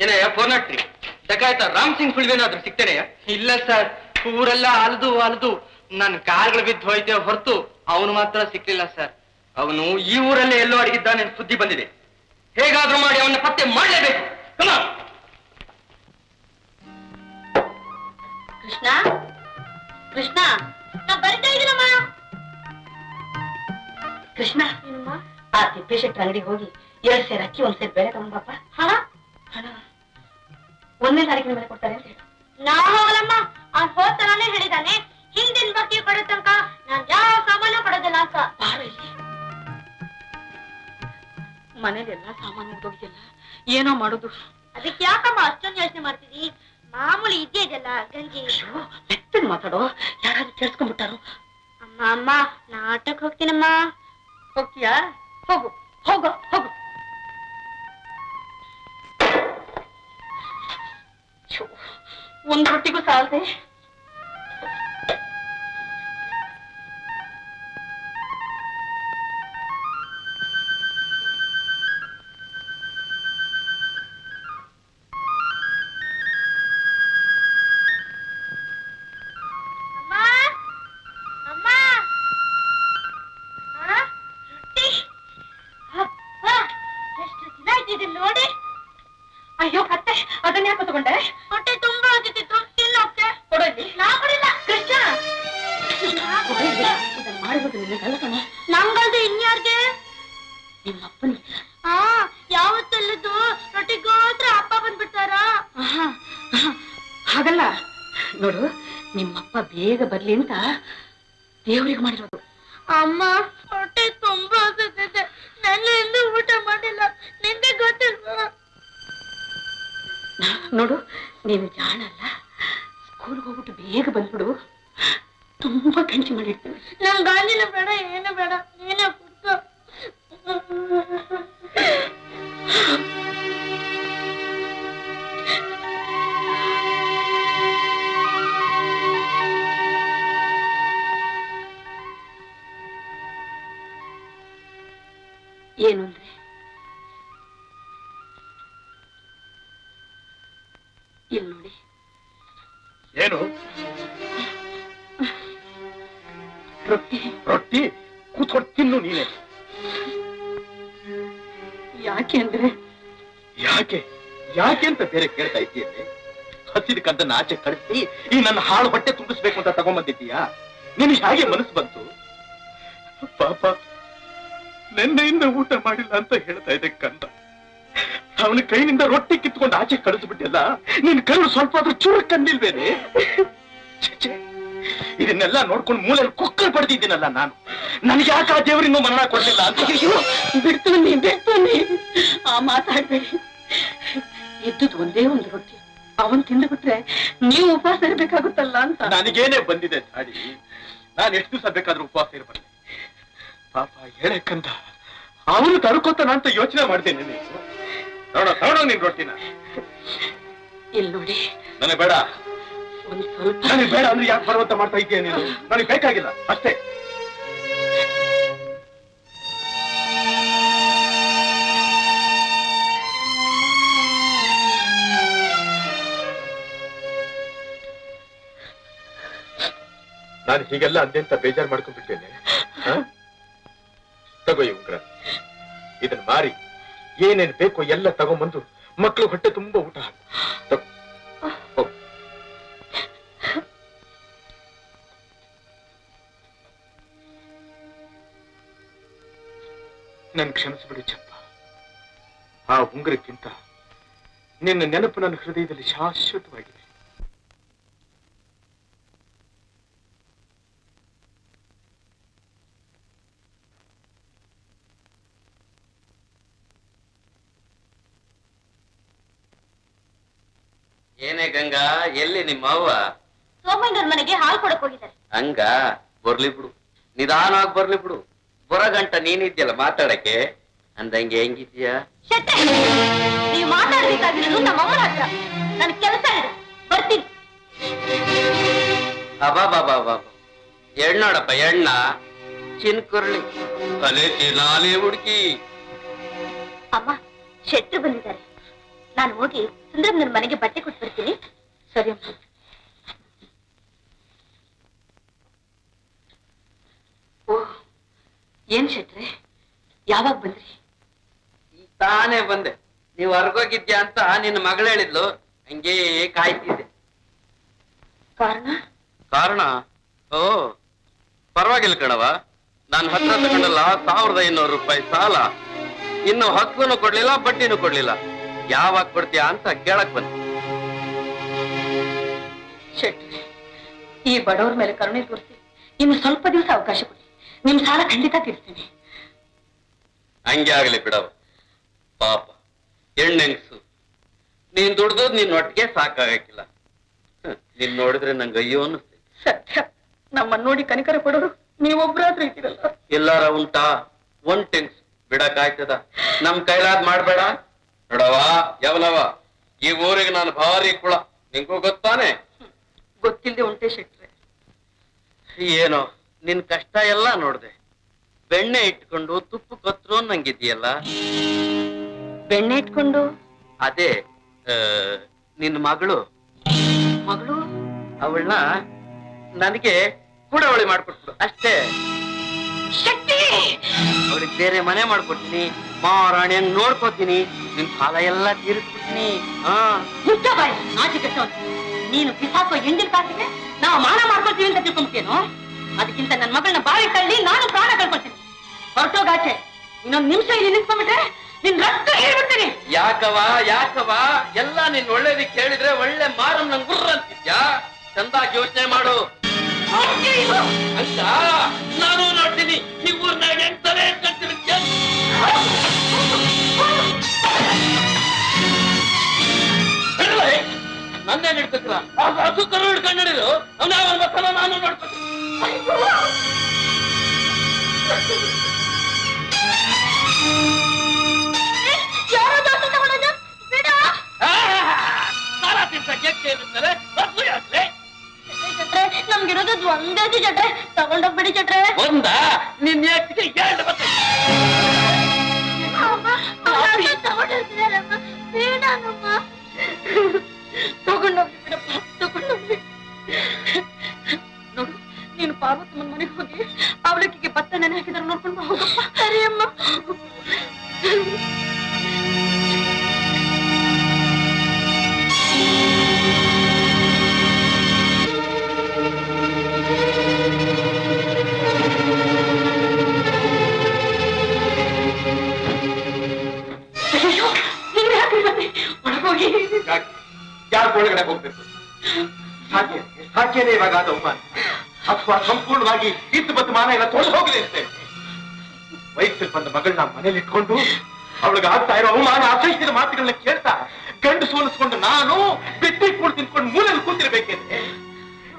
ಏನಯ್ಯ 403 ಡಕಾಯ್ತ ರಾಮ್ ಸಿಂಗ್ ಸುಳ್ವೇನಾದ್ರೂ ಸಿಗ್ತೇನೆಯ? ಇಲ್ಲ ಸರ್, ಊರೆಲ್ಲ ಅಲ್ದು ನನ್ನ ಕಾಲ್ಗಳು ಬಿದ್ದು ಹೋಯ್ತೇವೆ ಹೊರತು ಅವನು ಮಾತ್ರ ಸಿಕ್ಲಿಲ್ಲ ಸರ್. ಅವನು ಈ ಊರಲ್ಲೇ ಎಲ್ಲೋ ಅಡಗಿದ್ದಾನೆ ಸುದ್ದಿ ಬಂದಿದೆ. ಹೇಗಾದ್ರೂ ಮಾಡಿ ಅವನ್ನ ಪತ್ತೆ ಮಾಡಲೇಬೇಕು. ಕೃಷ್ಣ ಕೃಷ್ಣ, ನಾ ಬರಿತಾ ಇದ್ದೀನಮ್ಮ. ಕೃಷ್ಣ, ಆ ತಿಪ್ಪೇಶೆಟ್ರ ಅಂಗಡಿಗೆ ಹೋಗಿ 2 ಸೇರ್ ಅಕ್ಕಿ 1 ಸೇರ್ ಬೇಳೆ ತಗೊಂಡ್ಬಪ್ಪ. ಹಣ ಹಣ 1ನೇ ತಾರೀಕಿನ ಮೇಲೆ ಕೊಡ್ತಾರೆ ಅಂತ ಹೇಳಿ. ನಾ ಹೋಗಲಮ್ಮ, ಅವ್ನು ಹೋಗ್ತಾನೆ ಹೇಳಿದಾನೆ. ಹಿಂದಿನ ಬಾಕಿ ಕೊಡೋ ತನಕ ನಾನ್ ಯಾವ ಸಾಮಾನು ಕೊಡೋದಿಲ್ಲ ಅಂತ. ಮನೇಲಿ ಎಲ್ಲಾ ಸಾಮಾನು ಮುಗ್ದೋಗಿದೆಲ್ಲ, ಏನೋ ಮಾಡೋದು. ಅದಕ್ಕೆ ಯಾಕಮ್ಮ ಅಷ್ಟೊಂದು ಯೋಚನೆ ಮಾಡ್ತಿದಿ? ಮಾಮೂಲಿ ಇದ್ದೇ ಇದೆಲ್ಲ ಗಂಜಿ. ಮೆತ್ತಗೆ ಮಾತಾಡೋ, ಯಾರಾದ್ರೂ ಕೇಳಿಸ್ಕೊಂಡ್ಬಿಟ್ಟಾರು. ಅಮ್ಮ ಅಮ್ಮ, ನಾಟಕ ಹೋಗ್ತೀನಮ್ಮ. ಹೋಗ್ತೀಯಾ? ಹೋಗು ಹೋಗು ಹೋಗು. ಒಂದ್ ರೊಟ್ಟಿಗೂ ಸಾಲದೆ. ನೋಡಿ, ಅಯ್ಯೋ ಕತ್ತೆ, ಅದನ್ನ ಯಾಕೆ ತಗೊಂಡೆ? ಹೊಟ್ಟೆ ತುಂಬಾ ಹತ್ತಿತ್ತು, ತಿನ್ನೋಕೆ ಕೊಡೋದಿ? ನಾ ಕೊಡಿಲ್ಲ ಕೃಷ್ಣ. ಇದನ್ನ ಮಾಡಿರೋದು ನಿನ್ನಗಲ್ಲ ಕಣ. ನಂಗಲ್ದು ಇನ್ಯಾರ್ಗೆ? ನಿಮ್ಮಪ್ಪನಿಗೆ. ಯಾವತ್ತಲ್ಲದು ರೊಟ್ಟಿಗೋತ್ರ ಅಪ್ಪ ಬಂದ್ಬಿಡ್ತಾರ. ಹಾಗಲ್ಲ ನೋಡು, ನಿಮ್ಮಪ್ಪ ಬೇಗ ಬರ್ಲಿ ಅಂತ ದೇವ್ರಿಗೆ ಮಾಡಿರೋದು. ಅಮ್ಮ, ಹೊಟ್ಟೆ ತುಂಬಾ ಹಸಿದೆ, ನನ್ನಿಂದ ಊಟ ಮಾಡಿಲ್ಲ. ನಿಂದೆ ಗೊತ್ತಿಲ್ವಾ? ನೋಡು, ನೀನು ಜಾಣಲ್ಲ, ಸ್ಕೂಲ್ಗೆ ಹೋಗ್ಬಿಟ್ಟು ಬೇಗ ಬಂದ್ಬಿಡು. ತುಂಬಾ ಗಂಜಿ ಮಾಡಿರ್ತೀನಿ. ನಮ್ ಗಾಂಜಿನ ಬೇಡ, ಏನು ಬೇಡ, ನೀನೇ ಕುಡ್ಕೊ. ಏನು ಅಂದ್ರೆ ಇಲ್ಲಿ ನೋಡಿ. ಏನು? ರೊಟ್ಟಿ. ರೊಟ್ಟಿ ಕೂತ್ಕೊಂಡು ತಿನ್ನು ನೀನೆ. ಯಾಕೆ ಅಂದ್ರೆ? ಯಾಕೆ ಯಾಕೆ ಅಂತ ಬೇರೆ ಕೇಳ್ತಾ ಇದ್ದೀಯೇ? ಹಸಿದ ಕದ್ದನ್ನ ಆಚೆ ಕಳಿಸಿ ಈ ನನ್ನ ಹಾಳು ಹೊಟ್ಟೆ ತುಂಬಿಸ್ಬೇಕು ಅಂತ ತಗೊಂಡ್ಬಂದಿದ್ದೀಯಾ? ನಿನಗೆ ಹೇಗೆ ಮನಸ್ಸು ಬಂತು? ಪಾಪ, ನೆನ್ನೆಯಿಂದ ಊಟ ಮಾಡಿಲ್ಲ ಅಂತ ಹೇಳ್ತಾ ಇದೆ ಕಂದ. ಅವನ ಕೈನಿಂದ ರೊಟ್ಟಿ ಕಿತ್ಕೊಂಡು ಆಚೆ ಕಳಿಸ್ಬಿಟ್ಟಿಲ್ಲ. ನಿನ್ ಕಣ್ಣು ಸ್ವಲ್ಪ ಆದ್ರೂ ಚೂರು ಕಣ್ಣಿಲ್ವೇನೆ? ಇದನ್ನೆಲ್ಲ ನೋಡ್ಕೊಂಡು ಮೂಲೆಯಲ್ಲಿ ಕುಕ್ಕಲ್ ಪಡೆದಿದ್ದೀನಲ್ಲ ನಾನು. ನನಗೆ ಯಾಕೆ ಆ ದೇವರಿನ್ನೂ ಮರಣ ಕೊಡ್ಲಿಲ್ಲ ಅಂತ. ಬಿಡ್ತಾನೆ ಆ ಮಾತಾಡ್ಬೇಡಿ. ಇದ್ದುದು ಒಂದೇ ಒಂದು ರೊಟ್ಟಿ, ಅವನ್ ತಿಂದು ಬಿಟ್ರೆ ನೀವು ಉಪವಾಸ ಇರ್ಬೇಕಾಗುತ್ತಲ್ಲ ಅಂತ. ನನಗೇನೆ ಬಂದಿದೆ ದಾಡಿ. ನಾನು ಎಷ್ಟು ದಿವಸ ಬೇಕಾದ್ರೂ ಉಪವಾಸ ಇರ್ಬಾರ್ದು. ಪಾಪ ಹೇಳೆ ಕಂದ, ಅವನು ತಡ್ಕೋತಾನ ಅಂತ ಯೋಚನೆ ಮಾಡ್ತೇನೆ. ನೀನು ನೋಡೋ ನಿನ್ ರೊಟ್ಟಿನ. ಇಲ್ಲಿ ನೋಡಿ, ನನಗೆ ಬೇಡ. ಒಂದ್ ಸ್ವಲ್ಪ. ನನಗೆ ಬೇಡ ಅಂದ್ರೆ ಯಾಕೆ ಬರುವಂತ ಮಾಡ್ತಾ ಇದೆಯಾ ನೀನು? ನನಗೆ ಬೇಕಾಗಿಲ್ಲ ಅಷ್ಟೇ. ನಾನು ಹೀಗೆಲ್ಲ ಅಂದೆಂತ ಬೇಜಾರು ಮಾಡ್ಕೊಂಡ್ಬಿಟ್ಟೇನೆ. ತಗೋ ಈ ಉಂಗ್ರ, ಇದನ್ನ ಮಾರಿ ಏನೇನ್ ಬೇಕೋ ಎಲ್ಲ ತಗೊಂಬಂದು ಮಕ್ಕಳು ಹೊಟ್ಟೆ ತುಂಬಾ ಊಟ ಹಾಕು. ನನ್ ಕ್ಷಮಿಸ್ಬಿಡಿ ಚಪ್ಪ. ಆ ಉಂಗ್ರಕ್ಕಿಂತ ನಿನ್ನ ನೆನಪು ನನ್ನ ಹೃದಯದಲ್ಲಿ ಶಾಶ್ವತವಾಗಿದೆ. ಏನೇ ಗಂಗಾ, ಎಲ್ಲಿ ನಿಮ್ಮ ಅವ್ವ? ಸೋಮಯ್ಯನವ್ರ ಮನೆಗೆ ಹಾಲು ಕೊಡಕ್ ಹೋಗಿದ್ದಾರೆ. ಹಂಗ ಬರ್ಲಿ ಬಿಡು, ನಿಧಾನವಾಗಿ ಬರ್ಲಿ ಬಿಡು. ಬರಗಂಟ ನೀನಿದ್ಯಲ್ಲ ಮಾತಾಡಕ್ಕೆ. ಅಂದಂಗೆ ಹೆಂಗಿದ್ಯಾ? ನೀವು ಮಾತಾಡ್ಬೇಕಾಗಿರೋದು ನಮ್ಮಮ್ಮನ ಹತ್ರ. ನನ್ ಕೆಲಸ ಇದೆ, ಬರ್ತೀನಿ. ಅಬಾಬಾಬಾಬಾ, ಎಣ್ಣೋಡಪ್ಪ ಎಣ್ಣ, ಚಿನ್ಕುರ್ಳಿ ತಲೆ ಚಿನಾಲಿ ಹುಡುಕಿ. ಅಮ್ಮ, ಶೆಟ್ರು ಬಂದಿದ್ದಾರೆ. ನಾನು ಹೋಗಿ ಸುಂದರಂ ನನ್ನ ಮನೆಗೆ ಬಟ್ಟೆ ಕೊಟ್ಟು ಬರ್ತೀನಿ. ಸರಿ ಅಮ್ಮ. ಓ ಏನ್ ಶೆಟ್ರೆ, ಯಾವಾಗ ಬಂದ್ರಿ? ತಾನೇ ಬಂದೆ. ನೀವು ಹೊರಗೋಗಿದ್ಯಾ ಅಂತ ನಿನ್ನ ಮಗಳು ಹೇಳಿದ್ಲು, ಹಂಗೇ ಕಾಯ್ತಿದ್ದೆ. ಕಾರಣ? ಓ ಪರವಾಗಿಲ್ಲ ಕಣವ, ನಾನು ಹತ್ರ ತಗೊಂಡಲ್ಲ 1500 ರೂಪಾಯಿ ಸಾಲ. ಇನ್ನು ಹಕ್ಕೂ ಕೊಡ್ಲಿಲ್ಲ, ಬಡ್ಡಿನೂ ಕೊಡ್ಲಿಲ್ಲ. ಯಾವಾಗ ಕೊಡ್ತೀಯಾ ಅಂತ ಕೇಳಕ್ ಬಂದೆ. ಶೆಟ್ರೆ, ಈ ಬಡವ್ರ ಮೇಲೆ ಕರುಣೆ ತೋರಿಸಿ ಇನ್ನು ಸ್ವಲ್ಪ ದಿವಸ ಅವಕಾಶ ಕೊಡಿ. ನಿಮ್ ಸಾಲ ಖಂಡಿತ ತೀರ್ತೀನಿ. ಹಂಗೆ ಆಗ್ಲಿ ಬಿಡವ. ಪಾಪ ಹೆಣ್ಣೆಂಗ್ಸು, ನೀನ್ ದುಡ್ದದ್ ನಿನ್ ಒಟ್ಟಿಗೆ ಸಾಕಾಗಕ್ಕಿಲ್ಲ. ನೀನ್ ನೋಡಿದ್ರೆ ನಂಗೆ ಅಯ್ಯೋ ಅನ್ನಿಸ್ತೆ. ಸತ್ಯ, ನಮ್ಮನ್ನ ನೋಡಿ ಕನಿಕರ ಪಡೋರು ನೀವೊಬ್ರಾದ್ರೂ ಇದ್ದೀರಲ್ಲ. ಎಲ್ಲಾರ ಉಂಟಾ? ಒಂದ್ ಟೆನ್ಸ್ ಬಿಡಕ್ಕಾಯ್ತದ? ನಮ್ ಕೈಲಾದ್ ಮಾಡ್ಬೇಡ ನೋಡವ. ಯಾವನವ, ಈ ಊರಿಗೆ ನಾನು ಭಾರಿ ಕುಳ, ನಿಂಗೂ ಗೊತ್ತಾನೆ? ಗೊತ್ತಿಲ್ಲದೆ ಉಂಟೆ ಶೆಟ್ರೆ. ಏನೋ ನಿನ್ ಕಷ್ಟ ಎಲ್ಲ ನೋಡ್ದೆ. ಬೆಣ್ಣೆ ಇಟ್ಕೊಂಡು ತುಪ್ಪ ಕೊತ್ರು ನಂಗಿದ್ಯಲ್ಲ. ಬೆಣ್ಣೆ ಇಟ್ಕೊಂಡು? ಅದೇ ನಿನ್ ಮಗಳು ಅವಳನ್ನ ನನಗೆ ಕೂಡವಳಿ ಮಾಡ್ಕೊಟ್ಬಿಡು ಅಷ್ಟೇ. ಶಕ್ತಿ, ಅವಳಿಗೆ ಬೇರೆ ಮನೆ ಮಾಡ್ಕೊಡ್ತೀನಿ, ಮಹಾರಾಣಿ ಹಂಗ್ ನೋಡ್ಕೋತೀನಿ, ನಿನ್ ಸಾಲ ಎಲ್ಲ ತೀರಿಸ್ಬಿಡ್ತೀನಿ. ನೀನು ಪಿಸಾಕೋ ಎಂದಿನ ಕಾಸಿಗೆ ನಾವು ಮಾನ ಮಾಡ್ಕೊಳ್ತೀವಿ ಅಂತ ತಿಳ್ಕೊಂಬಿಟ್ಟೇನು? ಅದಕ್ಕಿಂತ ನನ್ನ ಮಗಳನ್ನ ಬಾವಿ ತಳ್ಳಿ ನಾನು ಪ್ರಾಣ ಕಳ್ಕೊಳ್ತೀನಿ. ಹೊರಟೋಗಾಚೆ. ಇನ್ನೊಂದು ನಿಮಿಷ ಇಲ್ಲಿ ನಿಂತ್ಕೊಂಡ್ಬಿಟ್ರೆ ನಿನ್ ರಕ್ತ ಹೇಳ್ಬಿಡ್ತೀನಿ. ಯಾಕವ ಎಲ್ಲ ನಿನ್ ಒಳ್ಳೇದಕ್ಕೆ ಹೇಳಿದ್ರೆ ಒಳ್ಳೆ ಮಾರಂ ನಂಗೆ ಗುರ್ರ ಅಂತಿದ್ಯಾ? ಚಂದಾಗಿ ಯೋಚನೆ ಮಾಡು ಅಂತ. ನಾನು ನೋಡ್ತೀನಿ ಈ ಊರ್ನಾಗ ಎಂತಲೇ ನನ್ನೇನ್ ಹಿಡ್ಕೊತಿಲ್ಲ. ಹಸು ಕರು ಹಿಡ್ಕೊಂಡು ಹಿಡಿದು ಅವನ ಮಕ್ಕಳ ನಾನು ನೋಡ್ಕೊತೀನಿ. ನಮ್ಗಿರೋದು ಒಂದೇ ಚಟ್ರೆ, ತಗೊಂಡೋಗ್ಬಿಡಿ ಚಟ್ರೆ. ಒಂದ ನಿನ್ ಎರಡು ಬರ್ತದೆ. ತಗೊಂಡೋಗ್ಲಿ ಬಿಡಪ್ಪ, ತಗೊಂಡೋಗ್ಲಿ. ನೋಡು, ನೀನು ಪಾರ್ವತಮ್ಮನ ಮನೆಗೆ ಹೋಗಿ ಅವಲಕ್ಕಿಗೆ ಭತ್ತ ನೆನೆ ಹಾಕಿದ್ರೆ ನೋಡ್ಕೊಂಡು ಹೋಗಪ್ಪ. ಸರಿ ಅಮ್ಮ. ಒಳಗೋಗಿ. ಯಾಕೆ ಒಳಗಡೆ ಹೋಗ್ಬೇಕು? ಸಾಕೇನೆ ಇವಾಗ ಅದು ಅವಮಾನ, ಅಥವಾ ಸಂಪೂರ್ಣವಾಗಿ ಇದ್ದು ಬದ್ದು ಮಾನ ಎಲ್ಲ ತೊಳೆದು ಹೋಗಲಿ ಅಂತೆ. ವಯಸ್ಸಲ್ಲಿ ಬಂದ ಮಗಳನ್ನ ಮನೇಲಿ ಇಟ್ಕೊಂಡು ಅವಳಿಗೆ ಆಗ್ತಾ ಇರೋ ಅವಮಾನ, ಅಸಹಿಸಿದ ಮಾತುಗಳನ್ನ ಕೇಳ್ತಾ ಗಂಡು ಸೋಲಿಸ್ಕೊಂಡು ನಾನು ಬಿಟ್ಟಿ ಕೂಡ ತಿನ್ಕೊಂಡು ಮೂಲೆಯಲ್ಲಿ ಕೂತಿರ್ಬೇಕೇನೆ.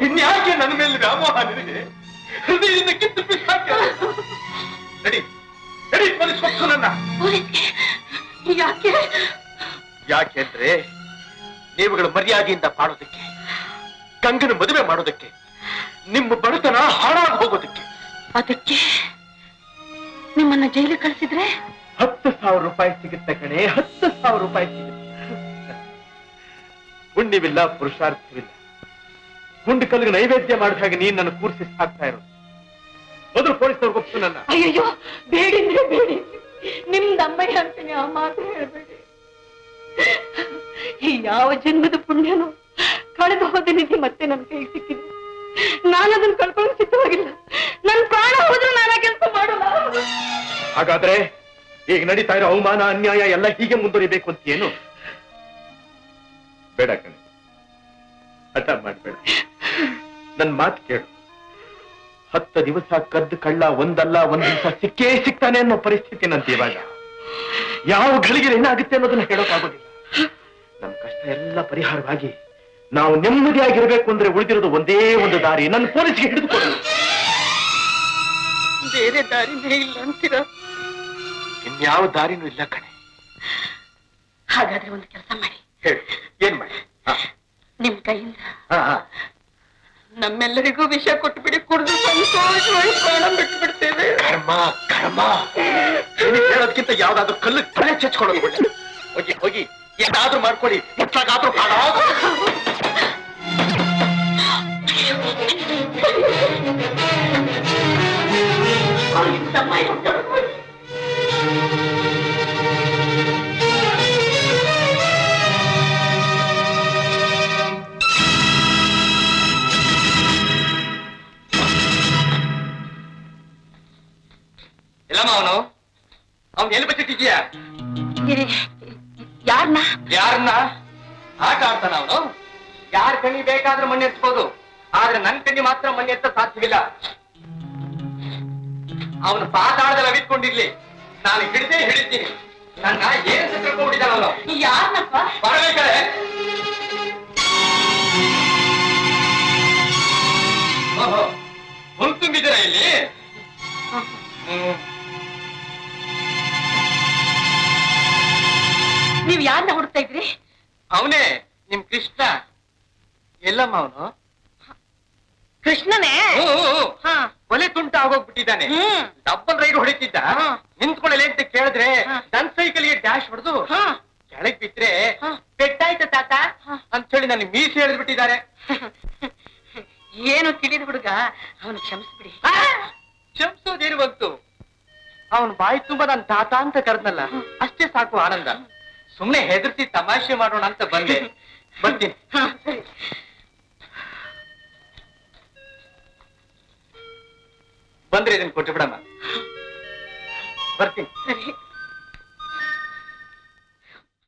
ಇನ್ಯಾಕೆ ನನ್ನ ಮೇಲೆ ವ್ಯಾಮೋಹ ನಿನಗೆ? ಹೃದಯದಿಂದ ಕಿತ್ತು ಬಿಸಾಕ. ನಡಿ ನಡಿ, ಪೊಲೀಸ್ ಕೊಟ್ಟು ನನ್ನ. ಯಾಕೆ? ಯಾಕೆ ಅಂದ್ರೆ ನೀವುಗಳು ಮರ್ಯಾದೆಯಿಂದ ಬಾಳೋದಕ್ಕೆ, ಗಂಗನ ಮದುವೆ ಮಾಡೋದಕ್ಕೆ, ನಿಮ್ಮ ಬಡತನ ಹಾಳಾಗಿ ಹೋಗೋದಕ್ಕೆ. ಅದಕ್ಕೆ ನಿಮ್ಮನ್ನ ಜೈಲಿಗೆ ಕಳಿಸಿದ್ರೆ 10,000 ರೂಪಾಯಿ ಸಿಗುತ್ತೆ ಕಣೆ, 10,000 ರೂಪಾಯಿ ಸಿಗುತ್ತೆ. ಪುಣ್ಯವಿಲ್ಲ, ಪುರುಷಾರ್ಥವಿಲ್ಲ. ಗುಂಡು ಕಲ್ಲಿಗೆ ನೈವೇದ್ಯ ಮಾಡಿದ ಹಾಗೆ ನೀನ್ ನನ್ನ ಕೂರಿಸಿ ಸಾಕ್ತಾ ಇರೋದು. ಮೊದಲು ಪೊಲೀಸ್ನವ್ರಿಗೆ ಒಪ್ಸು ನನ್ನ. ಅಯ್ಯಯ್ಯೋ, ಬೇಡಿ ಅಂದ್ರೆ ಬೇಡಿ. ನಿಮ್ದಮ್ಮಯ್ಯ ಅಂತೀನಿ, ಆ ಮಾತು ಹೇಳ್ಬೇಡಿ. ಈ ಯಾವ ಜನ್ಮದ ಪುಣ್ಯನೋ ಕಳೆದು ಹೋದ ನಿಧಿ ಮತ್ತೆ ನನ್ನ ಕೈಗೆ ಸಿಕ್ಕಿದೆ. ನಾನು ಅದನ್ನ ಕಳ್ಕೊಳ್ಳೋಕೆ ಸಿದ್ಧವಾಗಿಲ್ಲ. ನನ್ನ ಪ್ರಾಣ ಹೋದ್ರೂ ನಾನು ಆ ಕೆಲಸ ಮಾಡಲ್ಲ. ಹಾಗಾದ್ರೆ ಈಗ ನಡೀತಾ ಇರೋ ಅವಮಾನ, ಅನ್ಯಾಯ ಎಲ್ಲ ಹೀಗೆ ಮುಂದುವರಿಬೇಕು ಅಂತ ಏನು? ಬೇಡ ಕಣೆ, ಹಠ ಮಾಡ್ಬೇಡ. ನನ್ ಮಾತು ಕೇಳು. 10 ದಿವಸ ಕದ್ದು ಕಳ್ಳ ಒಂದಲ್ಲ ಒಂದ್ ದಿವಸ ಸಿಕ್ಕೇ ಸಿಗ್ತಾನೆ ಅನ್ನೋ ಪರಿಸ್ಥಿತಿ ನಂತ ಇವಾಗ. ಯಾವ ಗಳಿಗೆ ಏನಾಗುತ್ತೆ ಅನ್ನೋದನ್ನ ಹೇಳೋಕ್ಕಾಗೋದಿಲ್ಲ. ನಮ್ ಕಷ್ಟ ಎಲ್ಲ ಪರಿಹಾರವಾಗಿ ನಾವು ನೆಮ್ಮದಿಯಾಗಿರ್ಬೇಕು ಅಂದ್ರೆ ಉಳಿದಿರೋದು ಒಂದೇ ಒಂದು ದಾರಿ, ನನ್ನ ಪೊಲೀಸ್ಗೆ ಹಿಡಿದುಕೊಳ್ಳೋದು. ಬೇರೆ ದಾರಿನೇ ಇಲ್ಲ ಅಂತೀರಾ? ಇನ್ಯಾವ ದಾರಿನೂ ಇಲ್ಲ ಕಣೆ. ಹಾಗಾದ್ರೆ ಒಂದು ಕೆಲಸ ಮಾಡಿ. ಹೇಳಿ, ಏನ್ ಮಾಡಿ? ನಿಮ್ ಕೈಯಿಂದ ನಮ್ಮೆಲ್ಲರಿಗೂ ವಿಷ ಕೊಟ್ಟುಬಿಡಿ, ಕುಡಿದು ಸಂತೋಷವಾಗಿ ಪ್ರಾಣ ಬಿಟ್ಟು ಬಿಡ್ತೇವೆ. ಕರ್ಮ ಕರ್ಮ ಹೇಳೋದಕ್ಕಿಂತ ಯಾವ್ದಾದ್ರು ಕಲ್ಲು ತಲೆ ಚೆಚ್ಕೊಳ್ಳೋದು ಒಳ್ಳೆ. ಹೋಗಿ ಹೋಗಿ ಏನಾದ್ರೂ ಮಾಡ್ಕೊಳ್ಳಿ, ಎಷ್ಟಾಗಾದ್ರೂ ಹಾಳಾಗ. ಎಲ್ಲಮ್ಮ ಅವನು ಎಲ್ಲಿ ಬಚ್ಚಿಟ್ಟಿದ್ಯಾ? ಯಾರನ್ನ? ಯಾರನ್ನ? ಆಟ ಆಡ್ತಾನ ಅವನು. ಯಾರ ಕಣ್ಣಿ ಬೇಕಾದ್ರೂ ಮಣ್ಣೆತ್ಬೋದು, ಆದ್ರೆ ನನ್ ಕಣ್ಣಿ ಮಾತ್ರ ಮಣ್ಣೆತ್ತ ಸಾಧ್ಯವಿಲ್ಲ. ಅವನು ಪಾತಾಳದಲ್ಲಿ ಅವಿತ್ಕೊಂಡಿರ್ಲಿ, ನಾನು ಹಿಡಿತೀನಿ. ನನ್ನ ಏನು ತಿಳ್ಕೊಂಡಿದ್ದಾನ ಅವನು. ಯಾರನ್ನಪ್ಪ? ಬರಬೇಕಡೆ. ಓಹೋ, ಹುಲ್ ತುಂಬಿದ್ದೀರಾ ಇಲ್ಲಿ? ನೀವ್ ಯಾರನ್ನ ಹುಡುಕ್ತಾ ಇದ್ರಿ? ಅವನೇ ನಿಮ್ ಕೃಷ್ಣ. ಎಲ್ಲಮ್ಮ ಅವನು? ಕೃಷ್ಣನೇ? ಕೊಲೆ ತುಂಟ ಆಗೋಗ್ಬಿಟ್ಟಿದ್ದಾನೆ. Double ride ಹೊಡಿತಿದ್ದ. ನಿಂತ್ಕೊಳ್ಳಲಿ ಅಂತ ಕೇಳಿದ್ರೆ ನನ್ ಸೈಕಲ್ಗೆ ಡ್ಯಾಶ್ ಹೊಡೆದು ಕೆಳಗ್ ಬಿಟ್ರೆ ಪೆಟ್ಟಾಯ್ತ ತಾತ ಅಂತ ಹೇಳಿ ನನ್ ಮೀಸಿ ಎಳೆದು ಬಿಟ್ಟಿದ್ದಾರೆ. ಏನು ತಿಳಿದ ಹುಡುಗ, ಅವನು ಕ್ಷಮಿಸ್ಬಿಡಿ. ಕ್ಷಮಿಸೋದೇನು ಬಂತು? ಅವನ್ ಬಾಯಿ ತುಂಬಾ ನನ್ ತಾತ ಅಂತ ಕರೆದ್ನಲ್ಲ, ಅಷ್ಟೇ ಸಾಕು ಆನಂದ. ಸುಮ್ನೆ ಹೆದರ್ಸಿ ತಮಾಷೆ ಮಾಡೋಣ ಅಂತ ಬಂದೆ. ಬರ್ತೀನಿ. ಬಂದ್ರೆ ಇದನ್ನ ಕೊಟ್ಟು ಬಿಡಮ್ಮ. ಬರ್ತೀನಿ. ಸರಿ.